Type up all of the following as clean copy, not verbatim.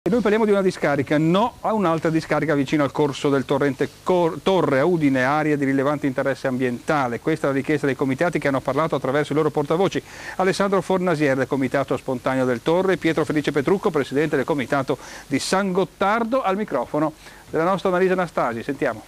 E noi parliamo di una discarica, no a un'altra discarica vicino al corso del torrente Torre, a Udine, area di rilevante interesse ambientale. Questa è la richiesta dei comitati che hanno parlato attraverso i loro portavoci. Alessandro Fornasier del Comitato Spontaneo del Torre, Pietro Felice Petrucco, presidente del Comitato di San Gottardo, al microfono della nostra Marisa Anastasi. Sentiamo.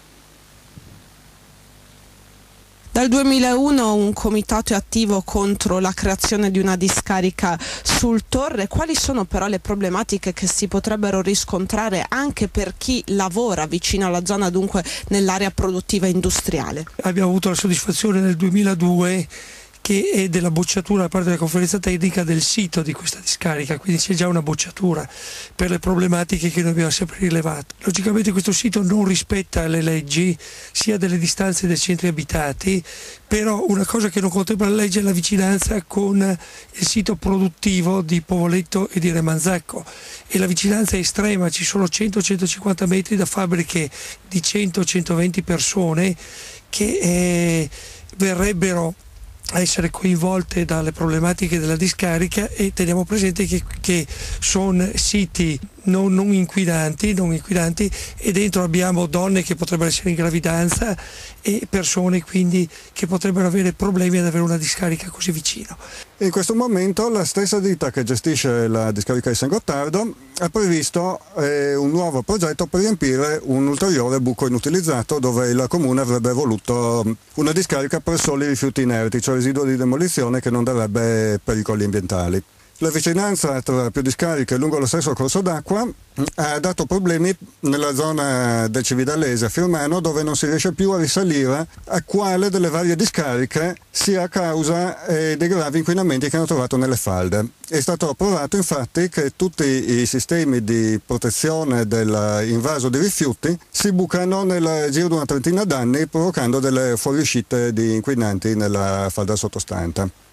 Dal 2001 un comitato è attivo contro la creazione di una discarica sul Torre. Quali sono però le problematiche che si potrebbero riscontrare anche per chi lavora vicino alla zona, dunque nell'area produttiva industriale? Abbiamo avuto la soddisfazione nel 2002 che è della bocciatura da parte della conferenza tecnica del sito di questa discarica, quindi c'è già una bocciatura per le problematiche che noi abbiamo sempre rilevato. Logicamente questo sito non rispetta le leggi sia delle distanze dei centri abitati, però una cosa che non contempla la legge è la vicinanza con il sito produttivo di Povoletto e di Remanzacco, e la vicinanza è estrema, ci sono 100-150 metri da fabbriche di 100-120 persone che verrebbero a essere coinvolte dalle problematiche della discarica, e teniamo presente che sono siti non inquinanti, e dentro abbiamo donne che potrebbero essere in gravidanza e persone quindi che potrebbero avere problemi ad avere una discarica così vicino. In questo momento la stessa ditta che gestisce la discarica di San Gottardo ha previsto un nuovo progetto per riempire un ulteriore buco inutilizzato dove il comune avrebbe voluto una discarica per soli rifiuti inerti, cioè residui di demolizione che non darebbe pericoli ambientali. La vicinanza tra più discariche lungo lo stesso corso d'acqua ha dato problemi nella zona del Cividalese a Firmano, dove non si riesce più a risalire a quale delle varie discariche sia a causa dei gravi inquinamenti che hanno trovato nelle falde. È stato approvato infatti che tutti i sistemi di protezione dell'invaso di rifiuti si bucano nel giro di una trentina d'anni, provocando delle fuoriuscite di inquinanti nella falda sottostante.